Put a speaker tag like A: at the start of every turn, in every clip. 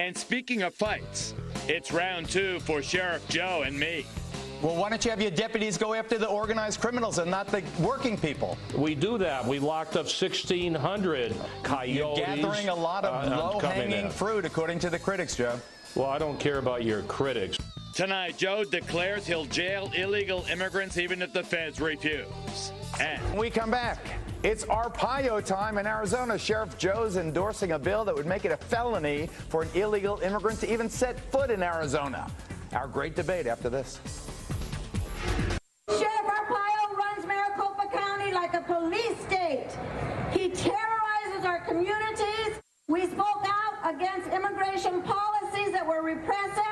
A: And speaking of fights, it's round 2 for Sheriff Joe and me.
B: Well, why don't you have your deputies go after the organized criminals and not the working people?
C: We do that. We locked up 1,600 coyotes.
B: You're gathering a lot of low-hanging fruit, according to the critics, Joe.
C: Well, I don't care about your critics.
A: Tonight, Joe declares he'll jail illegal immigrants even if the feds refuse. And
B: when we come back, it's Arpaio time in Arizona. Sheriff Joe's endorsing a bill that would make it a felony for an illegal immigrant to even set foot in Arizona. Our great debate after this.
D: Sheriff Arpaio runs Maricopa County like a police state. He terrorizes our communities. We spoke out against immigration policies that were repressive,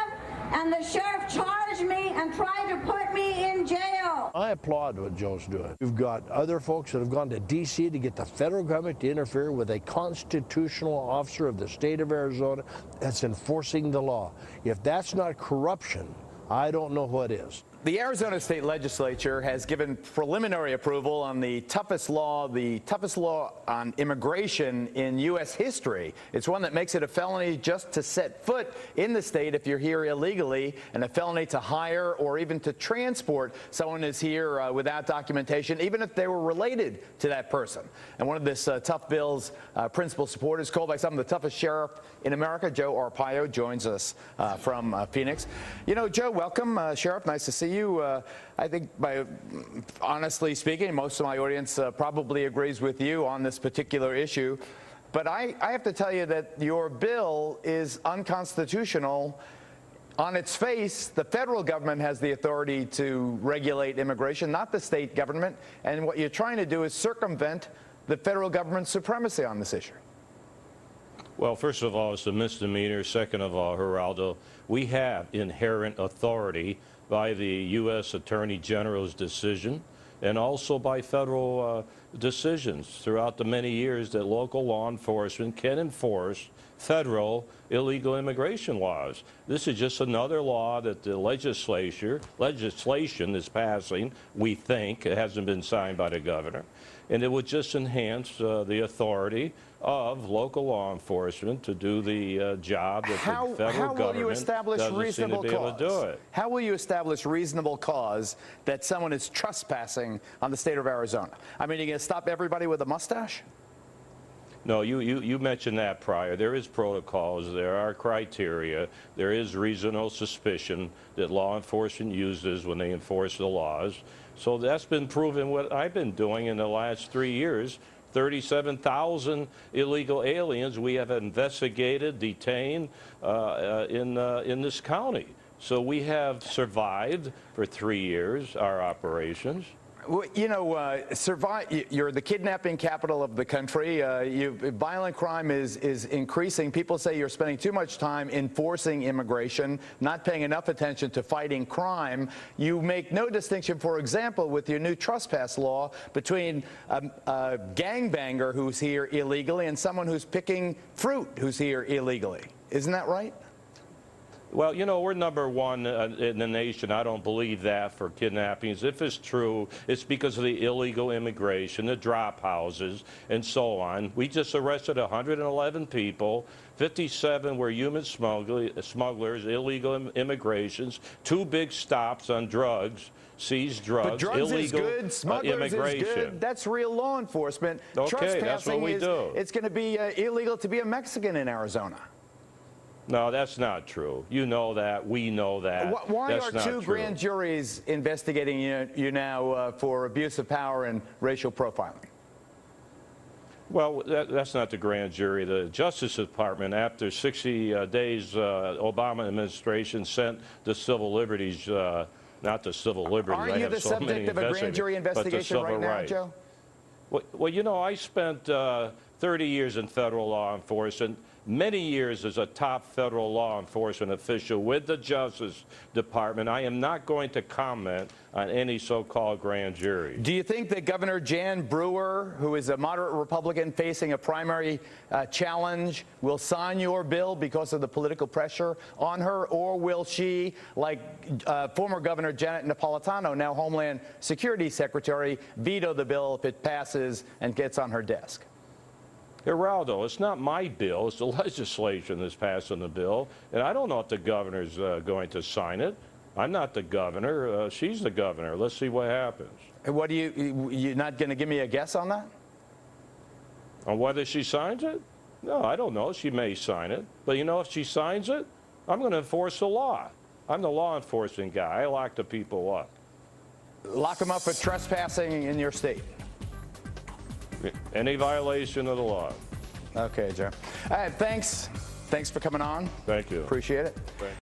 D: and the sheriff charged me and tried to put me in jail.
E: I applaud what Joe's doing. You've got other folks that have gone to D.C. to get the federal government to interfere with a constitutional officer of the state of Arizona that's enforcing the law. If that's not corruption, I don't know what is.
B: The Arizona State Legislature has given preliminary approval on the toughest law on immigration in U.S. history. It's one that makes it a felony just to set foot in the state if you're here illegally, and a felony to hire or even to transport someone who's here without documentation, even if they were related to that person. And one of this tough bill's principal supporters, called by some of the toughest sheriff in America, Joe Arpaio, joins us from Phoenix. You know, Joe, welcome. Sheriff, nice to see you. I think, honestly speaking, most of my audience probably agrees with you on this particular issue. But I have to tell you that your bill is unconstitutional. On its face, the federal government has the authority to regulate immigration, not the state government. And what you're trying to do is circumvent the federal government's supremacy on this issue.
C: Well, first of all, it's a misdemeanor. Second of all, Geraldo, we have inherent authority by the U.S. Attorney General's decision and also by federal decisions throughout the many years that local law enforcement can enforce federal illegal immigration laws. This is just another law that the legislation is passing, we think. It hasn't been signed by the governor. And it would just enhance the authority of local law enforcement to do the job that the federal government doesn't seem to be able to do it.
B: How will you establish reasonable cause that someone is trespassing on the state of Arizona? I mean, are you going to stop everybody with a mustache?
C: No, you mentioned that prior. There is protocols, there are criteria, there is reasonable suspicion that law enforcement uses when they enforce the laws. So that's been proven what I've been doing in the last 3 years. 37,000 illegal aliens we have investigated, detained in this county. So we have survived for 3 years our operations.
B: Well, you know, you're the kidnapping capital of the country. Violent crime is increasing. People say you're spending too much time enforcing immigration, not paying enough attention to fighting crime. You make no distinction, for example, with your new trespass law between a gangbanger who's here illegally and someone who's picking fruit who's here illegally. Isn't that right?
C: Well, you know, we're number one in the nation. I don't believe that for kidnappings. If it's true, it's because of the illegal immigration, the drop houses, and so on. We just arrested 111 people. 57 were human smugglers, illegal immigrations, 2 big stops on drugs. Seized drugs,
B: but drugs
C: illegal
B: is good, smugglers
C: immigration.
B: Is good. That's real law enforcement.
C: Okay, that's what we do.
B: It's going to be illegal to be a Mexican in Arizona.
C: No, that's not true. You know that. We know that.
B: Why are 2 grand juries investigating you now for abuse of power and racial profiling?
C: Well, that's not the grand jury. The Justice Department, after 60 days, Obama administration sent the civil liberties, not the civil liberties.
B: Aren't you the subject of a grand jury investigation right now, Joe?
C: Well, you know, I spent 30 years in federal law enforcement, many years as a top federal law enforcement official with the Justice Department. I am not going to comment on any so-called grand jury.
B: Do you think that Governor Jan Brewer, who is a moderate Republican facing a primary challenge, will sign your bill because of the political pressure on her, or will she, like former Governor Janet Napolitano, now Homeland Security Secretary, veto the bill if it passes and gets on her desk?
C: Geraldo, it's not my bill. It's the legislation that's passing the bill. And I don't know if the governor's going to sign it. I'm not the governor. She's the governor. Let's see what happens.
B: What do you're not going to give me a guess on that?
C: On whether she signs it? No, I don't know. She may sign it. But you know, if she signs it, I'm going to enforce the law. I'm the law enforcement guy. I lock the people up.
B: Lock them up for trespassing in your state.
C: Any violation of the law.
B: Okay, Joe. All right, thanks. Thanks for coming on.
C: Thank you.
B: Appreciate it.
C: Thank you.